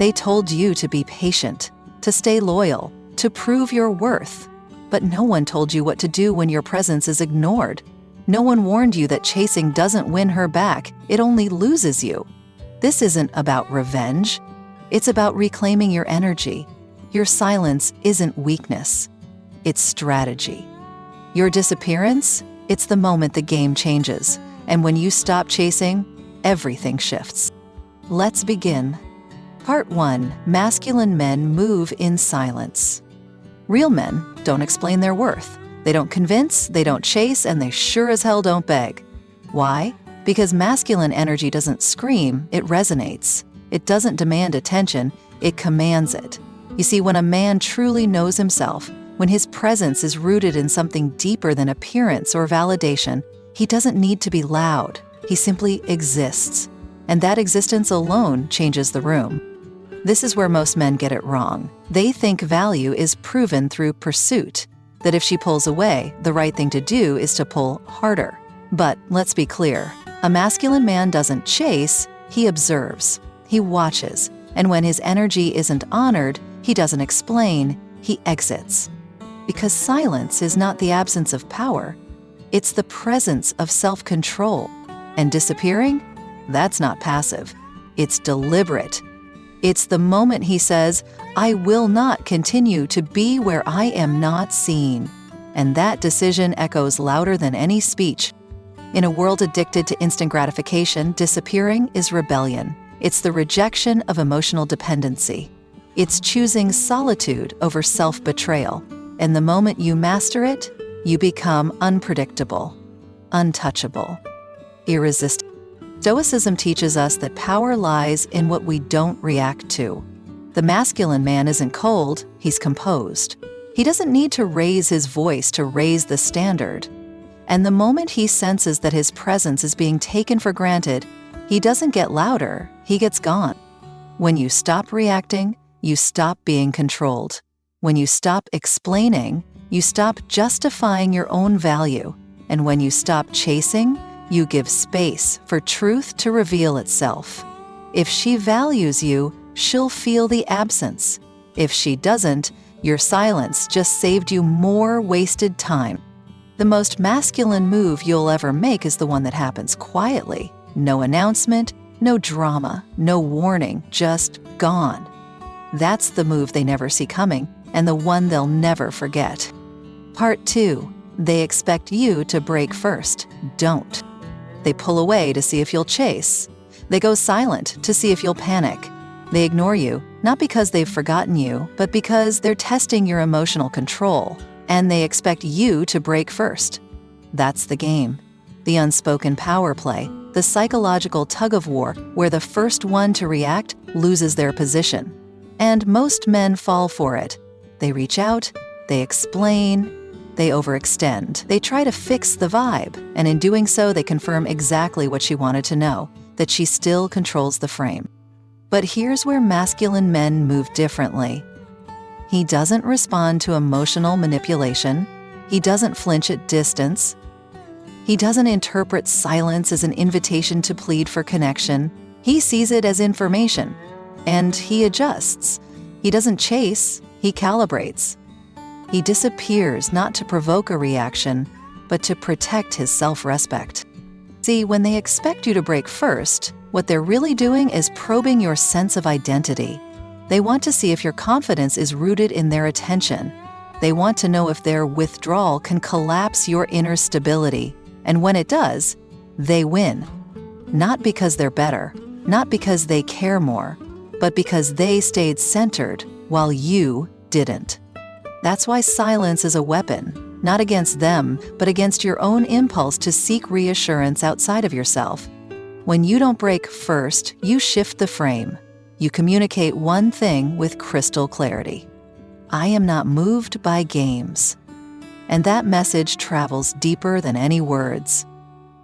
They told you to be patient, to stay loyal, to prove your worth. But no one told you what to do when your presence is ignored. No one warned you that chasing doesn't win her back, it only loses you. This isn't about revenge. It's about reclaiming your energy. Your silence isn't weakness. It's strategy. Your disappearance, it's the moment the game changes. And when you stop chasing, everything shifts. Let's begin. Part 1. Masculine men move in silence. Real men don't explain their worth. They don't convince, they don't chase, and they sure as hell don't beg. Why? Because masculine energy doesn't scream, it resonates. It doesn't demand attention, it commands it. You see, when a man truly knows himself, when his presence is rooted in something deeper than appearance or validation, he doesn't need to be loud. He simply exists. And that existence alone changes the room. This is where most men get it wrong. They think value is proven through pursuit, that if she pulls away, the right thing to do is to pull harder. But let's be clear, a masculine man doesn't chase, he observes, he watches, and when his energy isn't honored, he doesn't explain, he exits. Because silence is not the absence of power, it's the presence of self-control. And disappearing? That's not passive, it's deliberate. It's the moment he says, I will not continue to be where I am not seen. And that decision echoes louder than any speech. In a world addicted to instant gratification, disappearing is rebellion. It's the rejection of emotional dependency. It's choosing solitude over self-betrayal. And the moment you master it, you become unpredictable, untouchable, irresistible. Stoicism teaches us that power lies in what we don't react to. The masculine man isn't cold, he's composed. He doesn't need to raise his voice to raise the standard. And the moment he senses that his presence is being taken for granted, he doesn't get louder, he gets gone. When you stop reacting, you stop being controlled. When you stop explaining, you stop justifying your own value. And when you stop chasing, you give space for truth to reveal itself. If she values you, she'll feel the absence. If she doesn't, your silence just saved you more wasted time. The most masculine move you'll ever make is the one that happens quietly. No announcement, no drama, no warning, just gone. That's the move they never see coming, and the one they'll never forget. Part 2. They expect you to break first. Don't. They pull away to see if you'll chase. They go silent to see if you'll panic. They ignore you, not because they've forgotten you, but because they're testing your emotional control, and they expect you to break first. That's the game. The unspoken power play, the psychological tug-of-war where the first one to react loses their position. And most men fall for it. They reach out, they explain, they overextend. They try to fix the vibe, and in doing so, they confirm exactly what she wanted to know, that she still controls the frame. But here's where masculine men move differently. He doesn't respond to emotional manipulation. He doesn't flinch at distance. He doesn't interpret silence as an invitation to plead for connection. He sees it as information, and he adjusts. He doesn't chase, he calibrates. He disappears not to provoke a reaction, but to protect his self-respect. See, when they expect you to break first, what they're really doing is probing your sense of identity. They want to see if your confidence is rooted in their attention. They want to know if their withdrawal can collapse your inner stability. And when it does, they win. Not because they're better, not because they care more, but because they stayed centered while you didn't. That's why silence is a weapon, not against them, but against your own impulse to seek reassurance outside of yourself. When you don't break first, you shift the frame. You communicate one thing with crystal clarity. I am not moved by games. And that message travels deeper than any words.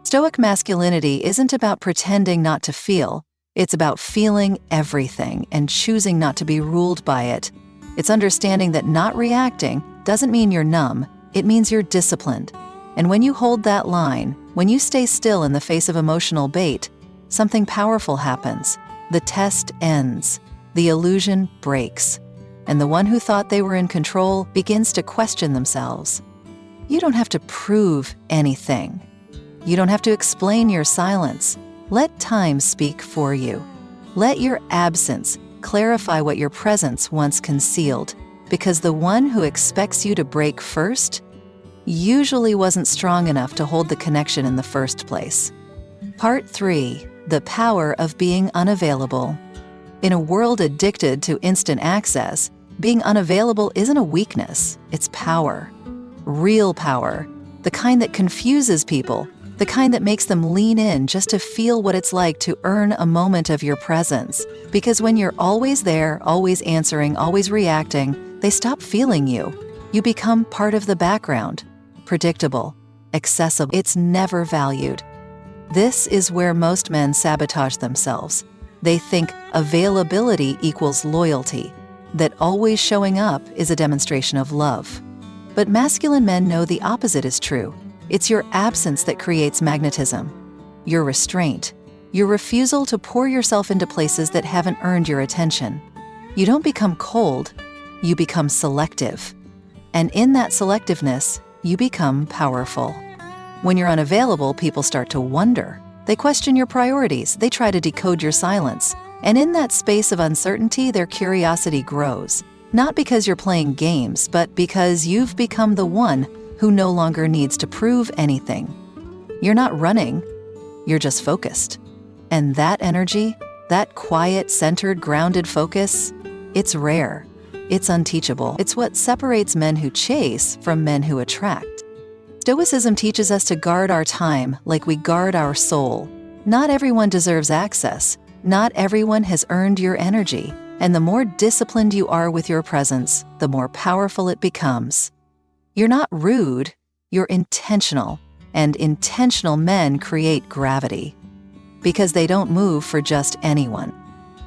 Stoic masculinity isn't about pretending not to feel. It's about feeling everything and choosing not to be ruled by it. It's understanding that not reacting doesn't mean you're numb, it means you're disciplined. And when you hold that line, when you stay still in the face of emotional bait, something powerful happens. The test ends. The illusion breaks, and the one who thought they were in control begins to question themselves. You don't have to prove anything. You don't have to explain your silence. Let time speak for you. Let your absence clarify what your presence once concealed, because the one who expects you to break first usually wasn't strong enough to hold the connection in the first place. Part 3. The power of being unavailable. In a world addicted to instant access, being unavailable isn't a weakness, it's power. Real power. The kind that confuses people, the kind that makes them lean in just to feel what it's like to earn a moment of your presence. Because when you're always there, always answering, always reacting, they stop feeling you. You become part of the background. Predictable, accessible, it's never valued. This is where most men sabotage themselves. They think availability equals loyalty, that always showing up is a demonstration of love. But masculine men know the opposite is true. It's your absence that creates magnetism, your restraint, your refusal to pour yourself into places that haven't earned your attention. You don't become cold, you become selective. And in that selectiveness, you become powerful. When you're unavailable, people start to wonder. They question your priorities, they try to decode your silence. And in that space of uncertainty, their curiosity grows. Not because you're playing games, but because you've become the one who no longer needs to prove anything. You're not running, you're just focused. And that energy, that quiet, centered, grounded focus, it's rare, it's unteachable. It's what separates men who chase from men who attract. Stoicism teaches us to guard our time like we guard our soul. Not everyone deserves access. Not everyone has earned your energy. And the more disciplined you are with your presence, the more powerful it becomes. You're not rude, you're intentional. And intentional men create gravity. Because they don't move for just anyone.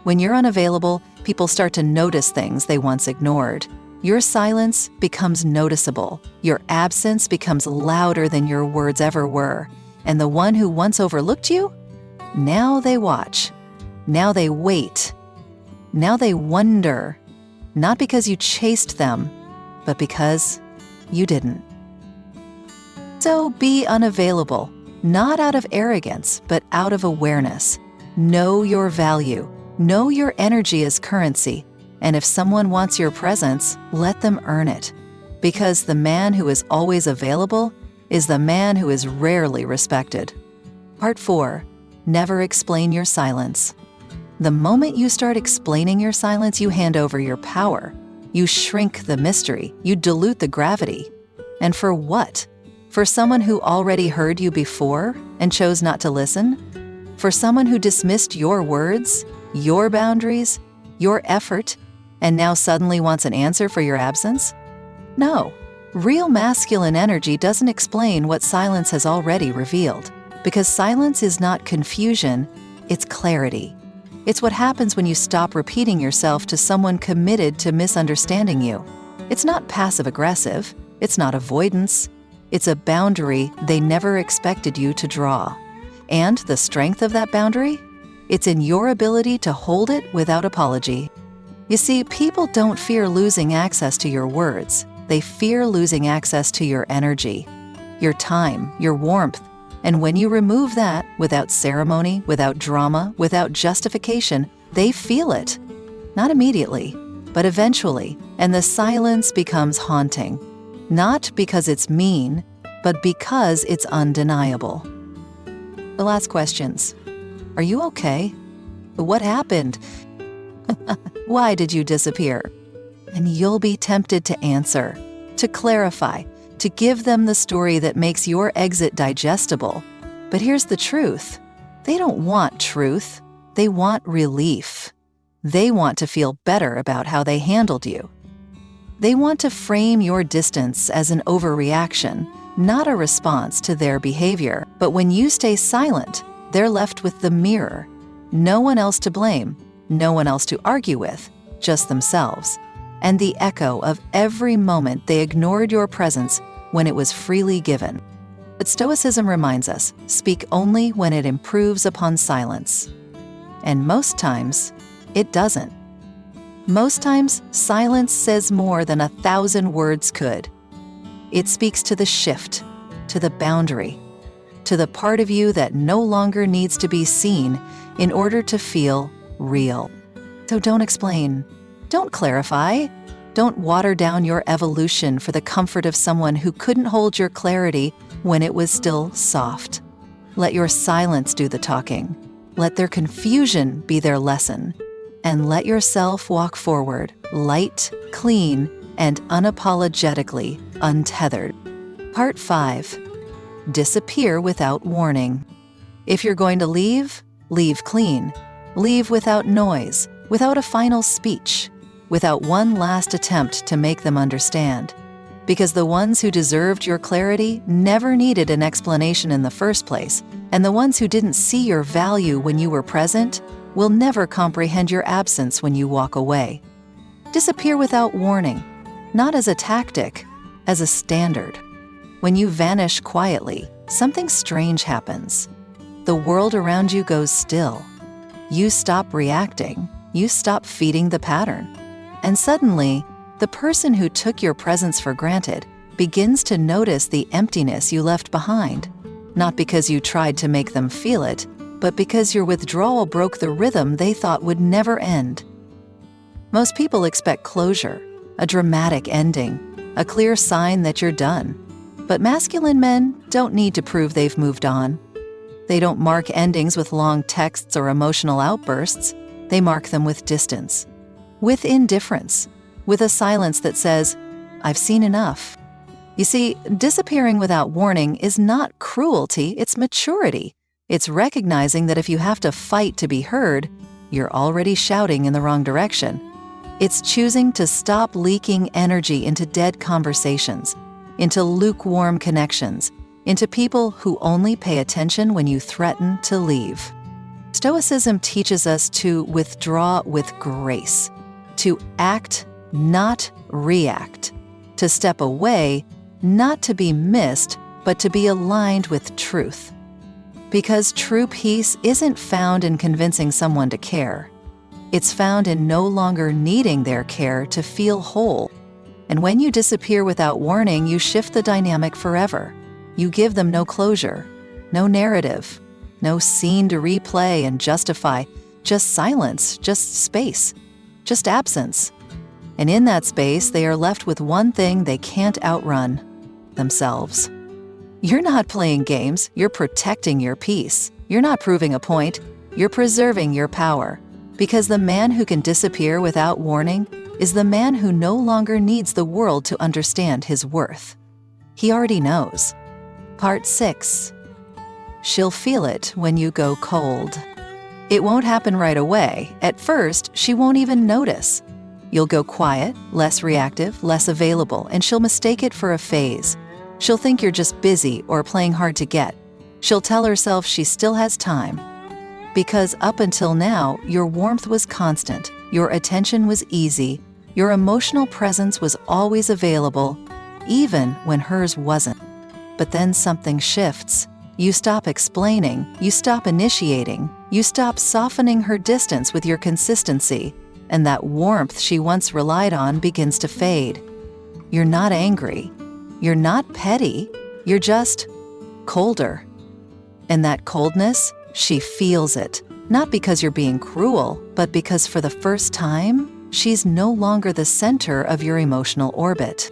When you're unavailable, people start to notice things they once ignored. Your silence becomes noticeable. Your absence becomes louder than your words ever were. And the one who once overlooked you, now they watch. Now they wait. Now they wonder. Not because you chased them, but because you didn't. So be unavailable, not out of arrogance, but out of awareness. Know your value. Know your energy is currency. And if someone wants your presence, let them earn it. Because the man who is always available is the man who is rarely respected. Part 4. Never explain your silence. The moment you start explaining your silence, you hand over your power. You shrink the mystery. You dilute the gravity. And for what? For someone who already heard you before and chose not to listen? For someone who dismissed your words, your boundaries, your effort, and now suddenly wants an answer for your absence? No. Real masculine energy doesn't explain what silence has already revealed. Because silence is not confusion, it's clarity. It's what happens when you stop repeating yourself to someone committed to misunderstanding you. It's not passive-aggressive. It's not avoidance. It's a boundary they never expected you to draw. And the strength of that boundary? It's in your ability to hold it without apology. You see, people don't fear losing access to your words. They fear losing access to your energy, your time, your warmth. And when you remove that, without ceremony, without drama, without justification, they feel it. Not immediately, but eventually. And the silence becomes haunting. Not because it's mean, but because it's undeniable. The last questions. Are you okay? What happened? Why did you disappear? And you'll be tempted to answer, to clarify, to give them the story that makes your exit digestible. But here's the truth. They don't want truth. They want relief. They want to feel better about how they handled you. They want to frame your distance as an overreaction, not a response to their behavior. But when you stay silent, they're left with the mirror. No one else to blame, no one else to argue with, just themselves. And the echo of every moment they ignored your presence when it was freely given. But Stoicism reminds us, speak only when it improves upon silence. And most times, it doesn't. Most times, silence says more than 1,000 words could. It speaks to the shift, to the boundary, to the part of you that no longer needs to be seen in order to feel real. So don't explain. Don't clarify. Don't water down your evolution for the comfort of someone who couldn't hold your clarity when it was still soft. Let your silence do the talking. Let their confusion be their lesson. And let yourself walk forward, light, clean, and unapologetically untethered. Part 5. Disappear without warning. If you're going to leave, leave clean. Leave without noise, without a final speech, without one last attempt to make them understand. Because the ones who deserved your clarity never needed an explanation in the first place, and the ones who didn't see your value when you were present will never comprehend your absence when you walk away. Disappear without warning, not as a tactic, as a standard. When you vanish quietly, something strange happens. The world around you goes still. You stop reacting. You stop feeding the pattern. And suddenly, the person who took your presence for granted begins to notice the emptiness you left behind, not because you tried to make them feel it, but because your withdrawal broke the rhythm they thought would never end. Most people expect closure, a dramatic ending, a clear sign that you're done. But masculine men don't need to prove they've moved on. They don't mark endings with long texts or emotional outbursts. They mark them with distance, with indifference, with a silence that says, "I've seen enough." You see, disappearing without warning is not cruelty, it's maturity. It's recognizing that if you have to fight to be heard, you're already shouting in the wrong direction. It's choosing to stop leaking energy into dead conversations, into lukewarm connections, into people who only pay attention when you threaten to leave. Stoicism teaches us to withdraw with grace, to act, not react, to step away, not to be missed, but to be aligned with truth. Because true peace isn't found in convincing someone to care. It's found in no longer needing their care to feel whole. And when you disappear without warning, you shift the dynamic forever. You give them no closure, no narrative, no scene to replay and justify, just silence, just space, just absence. And in that space, they are left with one thing they can't outrun: themselves. You're not playing games, you're protecting your peace. You're not proving a point, you're preserving your power. Because the man who can disappear without warning is the man who no longer needs the world to understand his worth. He already knows. Part 6. She'll feel it when you go cold. It won't happen right away. At first, she won't even notice. You'll go quiet, less reactive, less available, and she'll mistake it for a phase. She'll think you're just busy or playing hard to get. She'll tell herself she still has time. Because up until now, your warmth was constant, your attention was easy, your emotional presence was always available, even when hers wasn't. But then something shifts. You stop explaining, you stop initiating, you stop softening her distance with your consistency, and that warmth she once relied on begins to fade. You're not angry. You're not petty, you're just colder. And that coldness, she feels it, not because you're being cruel, but because for the first time, she's no longer the center of your emotional orbit.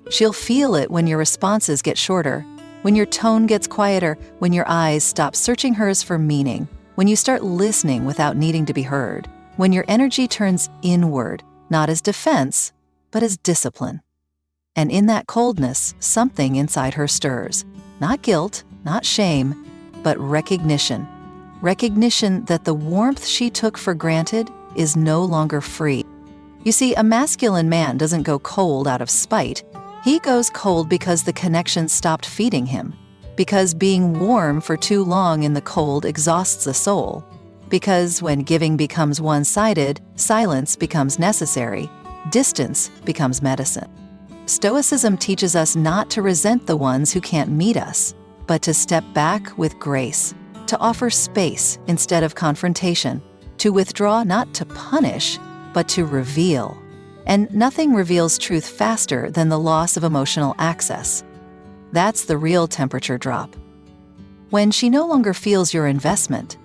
She'll feel it when your responses get shorter, when your tone gets quieter, when your eyes stop searching hers for meaning, when you start listening without needing to be heard, when your energy turns inward, not as defense, but as discipline. And in that coldness, something inside her stirs. Not guilt, not shame, but recognition. Recognition that the warmth she took for granted is no longer free. You see, a masculine man doesn't go cold out of spite. He goes cold because the connection stopped feeding him. Because being warm for too long in the cold exhausts the soul. Because when giving becomes one-sided, silence becomes necessary. Distance becomes medicine. Stoicism teaches us not to resent the ones who can't meet us, but to step back with grace, to offer space instead of confrontation, to withdraw not to punish, but to reveal. And nothing reveals truth faster than the loss of emotional access. That's the real temperature drop. When she no longer feels your investment,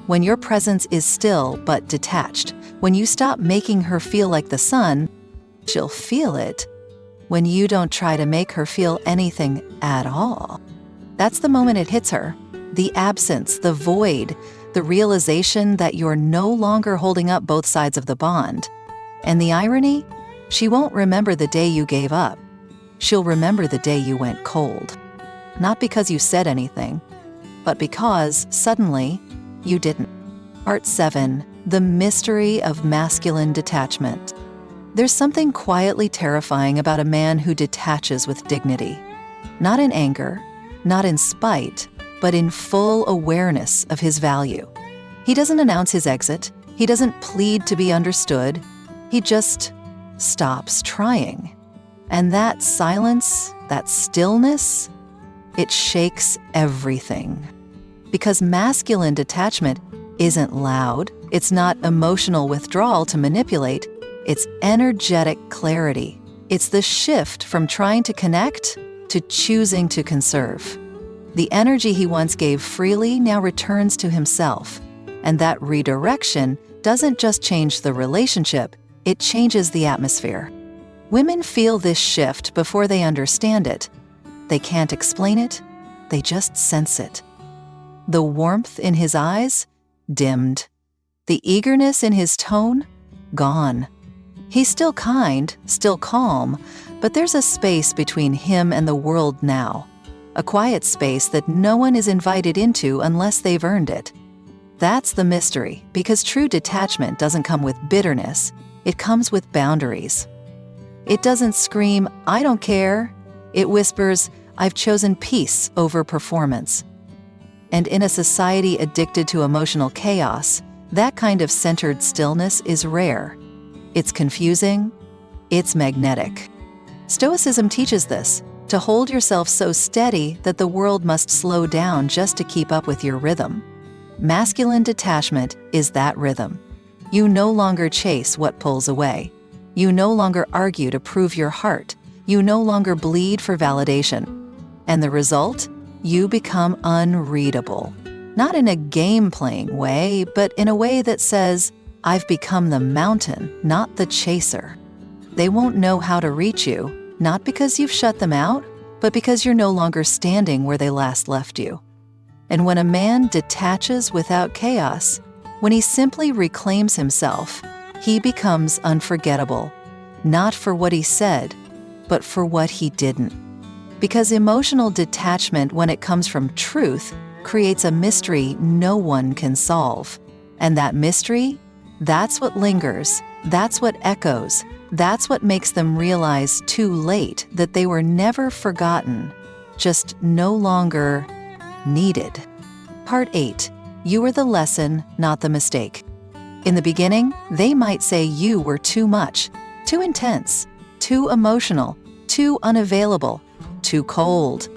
when your presence is still but detached, when you stop making her feel like the sun, she'll feel it. When you don't try to make her feel anything at all. That's the moment it hits her. The absence, the void, the realization that you're no longer holding up both sides of the bond. And the irony? She won't remember the day you gave up. She'll remember the day you went cold. Not because you said anything, but because, suddenly, you didn't. Part 7. The mystery of masculine detachment. There's something quietly terrifying about a man who detaches with dignity. Not in anger, not in spite, but in full awareness of his value. He doesn't announce his exit. He doesn't plead to be understood. He just stops trying. And that silence, that stillness, it shakes everything. Because masculine detachment isn't loud. It's not emotional withdrawal to manipulate. It's energetic clarity. It's the shift from trying to connect to choosing to conserve. The energy he once gave freely now returns to himself. And that redirection doesn't just change the relationship, it changes the atmosphere. Women feel this shift before they understand it. They can't explain it, they just sense it. The warmth in his eyes? Dimmed. The eagerness in his tone? Gone. He's still kind, still calm, but there's a space between him and the world now. A quiet space that no one is invited into unless they've earned it. That's the mystery, because true detachment doesn't come with bitterness, it comes with boundaries. It doesn't scream, "I don't care." It whispers, "I've chosen peace over performance." And in a society addicted to emotional chaos, that kind of centered stillness is rare. It's confusing, it's magnetic. Stoicism teaches this, to hold yourself so steady that the world must slow down just to keep up with your rhythm. Masculine detachment is that rhythm. You no longer chase what pulls away. You no longer argue to prove your heart. You no longer bleed for validation. And the result? You become unreadable. Not in a game-playing way, but in a way that says, "I've become the mountain, not the chaser." They won't know how to reach you, not because you've shut them out, but because you're no longer standing where they last left you. And when a man detaches without chaos, when he simply reclaims himself, he becomes unforgettable, not for what he said, but for what he didn't. Because emotional detachment, when it comes from truth, creates a mystery no one can solve. And that mystery, that's what lingers, that's what echoes, that's what makes them realize too late that they were never forgotten, just no longer needed. Part 8. You were the lesson, not the mistake. In the beginning, they might say you were too much, too intense, too emotional, too unavailable, too cold.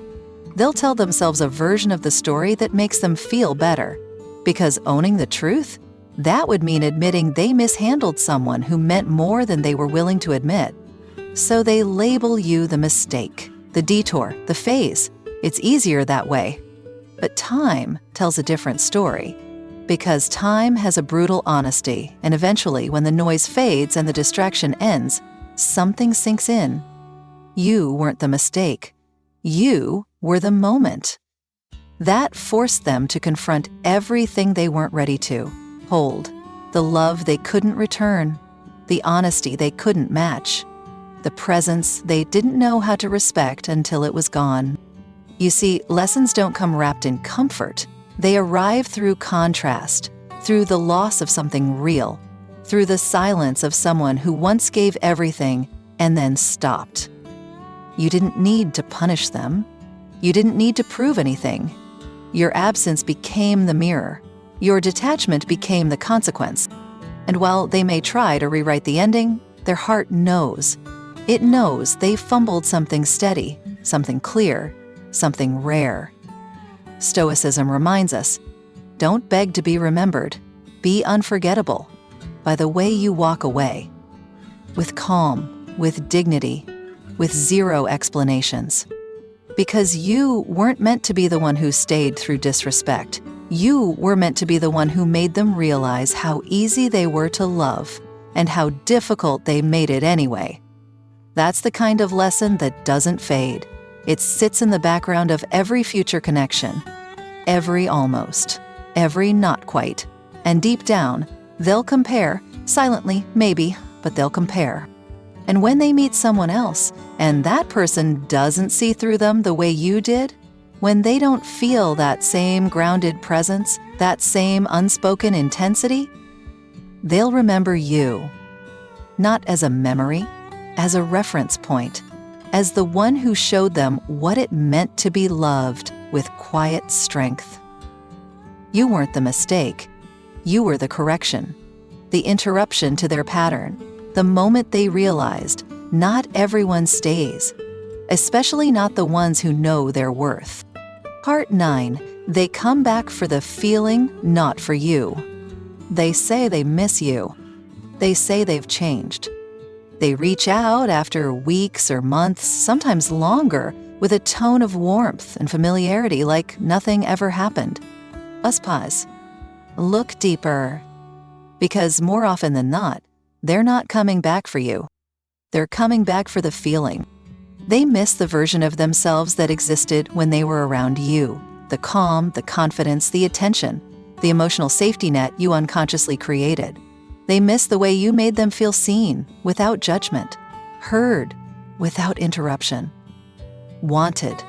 They'll tell themselves a version of the story that makes them feel better. Because owning the truth? That would mean admitting they mishandled someone who meant more than they were willing to admit. So they label you the mistake, the detour, the phase. It's easier that way. But time tells a different story. Because time has a brutal honesty, and eventually, when the noise fades and the distraction ends, something sinks in. You weren't the mistake. You were the moment. That forced them to confront everything they weren't ready to hold, the love they couldn't return, the honesty they couldn't match, the presence they didn't know how to respect until it was gone. You see, lessons don't come wrapped in comfort. They arrive through contrast, through the loss of something real, through the silence of someone who once gave everything and then stopped. You didn't need to punish them. You didn't need to prove anything. Your absence became the mirror. Your detachment became the consequence. And while they may try to rewrite the ending, their heart knows. It knows they fumbled something steady, something clear, something rare. Stoicism reminds us, don't beg to be remembered. Be unforgettable. by the way you walk away. With calm, with dignity, with zero explanations. Because you weren't meant to be the one who stayed through disrespect. You were meant to be the one who made them realize how easy they were to love and how difficult they made it anyway. That's the kind of lesson that doesn't fade. It sits in the background of every future connection. Every almost. Every not quite. And deep down, they'll compare, silently, maybe, but they'll compare. And when they meet someone else, and that person doesn't see through them the way you did, when they don't feel that same grounded presence, that same unspoken intensity, they'll remember you. Not as a memory, as a reference point, as the one who showed them what it meant to be loved with quiet strength. You weren't the mistake. You were the correction, the interruption to their pattern. The moment they realized not everyone stays, especially not the ones who know their worth. Part 9, they come back for the feeling, not for you. They say they miss you. They say they've changed. They reach out after weeks or months, sometimes longer, with a tone of warmth and familiarity like nothing ever happened. Let's pause. Look deeper. Because more often than not, they're not coming back for you. They're coming back for the feeling. They miss the version of themselves that existed when they were around you. The calm, the confidence, the attention, the emotional safety net you unconsciously created. They miss the way you made them feel seen, without judgment, heard, without interruption, wanted,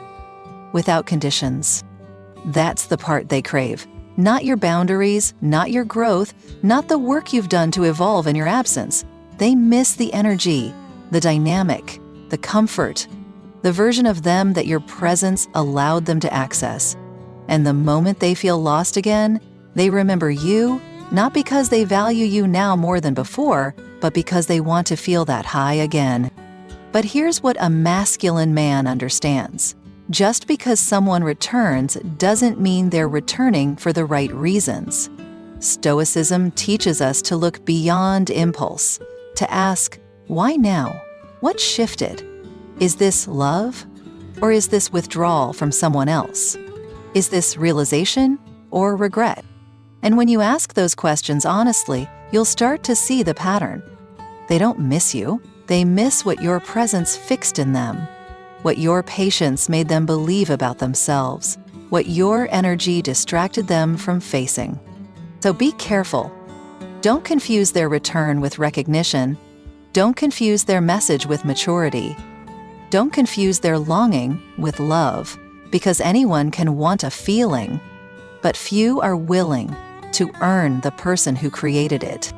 without conditions. That's the part they crave. Not your boundaries, not your growth, not the work you've done to evolve in your absence. They miss the energy, the dynamic, the comfort, the version of them that your presence allowed them to access. And the moment they feel lost again, they remember you, not because they value you now more than before, but because they want to feel that high again. But here's what a masculine man understands. Just because someone returns doesn't mean they're returning for the right reasons. Stoicism teaches us to look beyond impulse, to ask, why now? What shifted? Is this love? Or is this withdrawal from someone else? Is this realization or regret? And when you ask those questions honestly, you'll start to see the pattern. They don't miss you. They miss what your presence fixed in them, what your patience made them believe about themselves, what your energy distracted them from facing. So be careful. Don't confuse their return with recognition. Don't confuse their message with maturity. Don't confuse their longing with love, because anyone can want a feeling, but few are willing to earn the person who created it.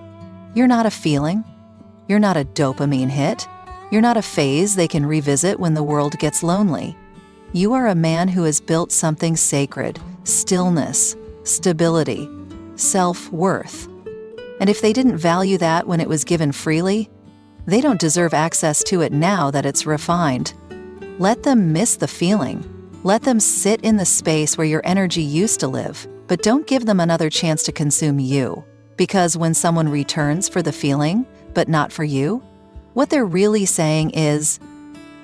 You're not a feeling. You're not a dopamine hit. You're not a phase they can revisit when the world gets lonely. You are a man who has built something sacred, stillness, stability, self-worth. And if they didn't value that when it was given freely, they don't deserve access to it now that it's refined. Let them miss the feeling. Let them sit in the space where your energy used to live, but don't give them another chance to consume you. Because when someone returns for the feeling, but not for you, what they're really saying is,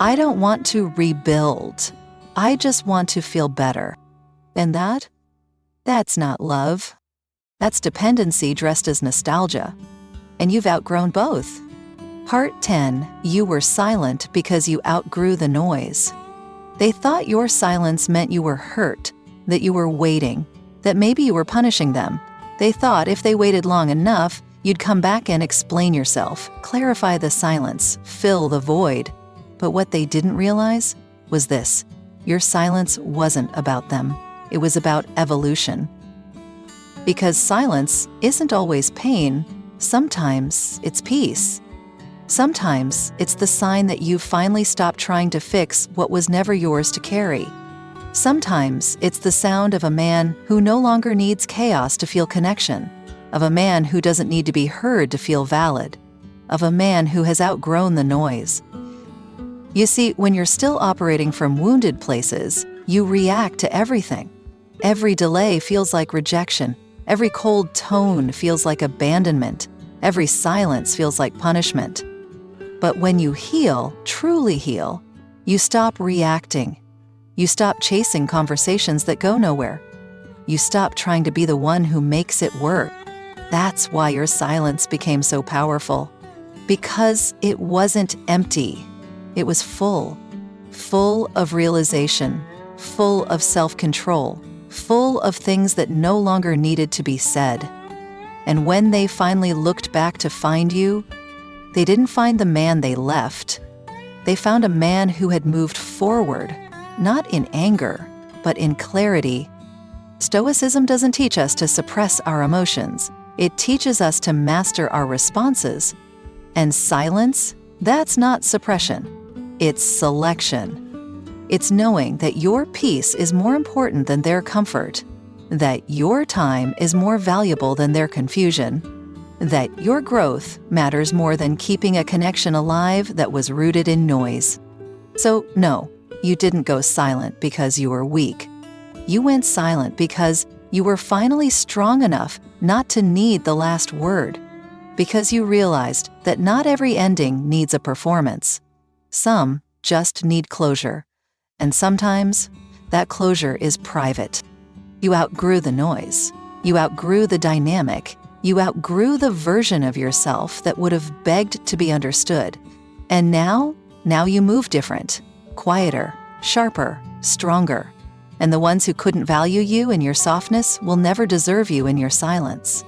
I don't want to rebuild. I just want to feel better. And that's not love. That's dependency dressed as nostalgia. And you've outgrown both. Part 10, you were silent because you outgrew the noise. They thought your silence meant you were hurt, that you were waiting, that maybe you were punishing them. They thought if they waited long enough, you'd come back and explain yourself, clarify the silence, fill the void. But what they didn't realize was this: your silence wasn't about them. It was about evolution. Because silence isn't always pain. Sometimes it's peace. Sometimes it's the sign that you've finally stopped trying to fix what was never yours to carry. Sometimes it's the sound of a man who no longer needs chaos to feel connection, of a man who doesn't need to be heard to feel valid, of a man who has outgrown the noise. You see, when you're still operating from wounded places, you react to everything. Every delay feels like rejection. Every cold tone feels like abandonment. Every silence feels like punishment. But when you heal, truly heal, you stop reacting. You stop chasing conversations that go nowhere. You stop trying to be the one who makes it work. That's why your silence became so powerful. Because it wasn't empty. It was full. Full of realization. Full of self-control. Full of things that no longer needed to be said. And when they finally looked back to find you, they didn't find the man they left. They found a man who had moved forward, not in anger, but in clarity. Stoicism doesn't teach us to suppress our emotions. It teaches us to master our responses. And silence, that's not suppression. It's selection. It's knowing that your peace is more important than their comfort, that your time is more valuable than their confusion, that your growth matters more than keeping a connection alive that was rooted in noise. So, no, you didn't go silent because you were weak. You went silent because you were finally strong enough not to need the last word, because you realized that not every ending needs a performance. Some just need closure, and sometimes that closure is private. You outgrew the noise. You outgrew the dynamic. You outgrew the version of yourself that would have begged to be understood. And now you move different, quieter, sharper, stronger. And the ones who couldn't value you in your softness will never deserve you in your silence.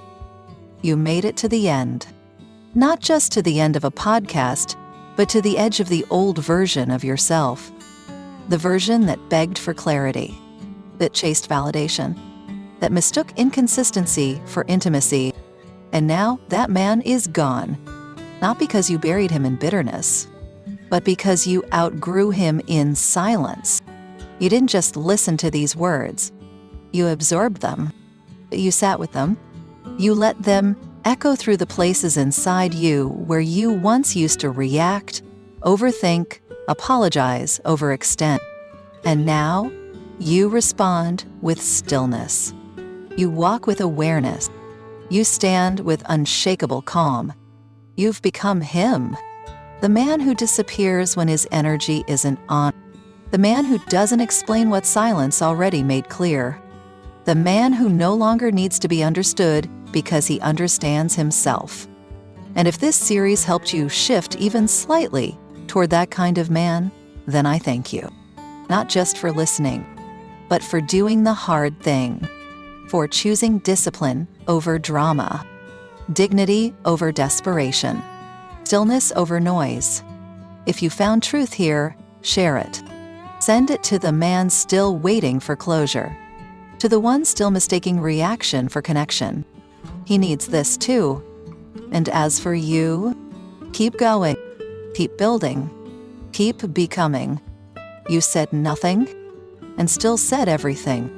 You made it to the end. Not just to the end of a podcast, but to the edge of the old version of yourself. The version that begged for clarity, that chased validation, that mistook inconsistency for intimacy. And now that man is gone. Not because you buried him in bitterness, but because you outgrew him in silence. You didn't just listen to these words. You absorbed them. You sat with them. You let them echo through the places inside you where you once used to react, overthink, apologize, overextend. And now, you respond with stillness. You walk with awareness. You stand with unshakable calm. You've become him, the man who disappears when his energy isn't on. The man who doesn't explain what silence already made clear. The man who no longer needs to be understood because he understands himself. And if this series helped you shift even slightly toward that kind of man, then I thank you. Not just for listening, but for doing the hard thing, for choosing discipline over drama, dignity over desperation, stillness over noise. If you found truth here, share it. Send it to the man still waiting for closure, to the one still mistaking reaction for connection. He needs this too. And as for you, keep going, keep building, keep becoming. You said nothing and still said everything.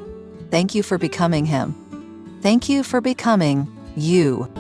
Thank you for becoming him. Thank you for becoming you.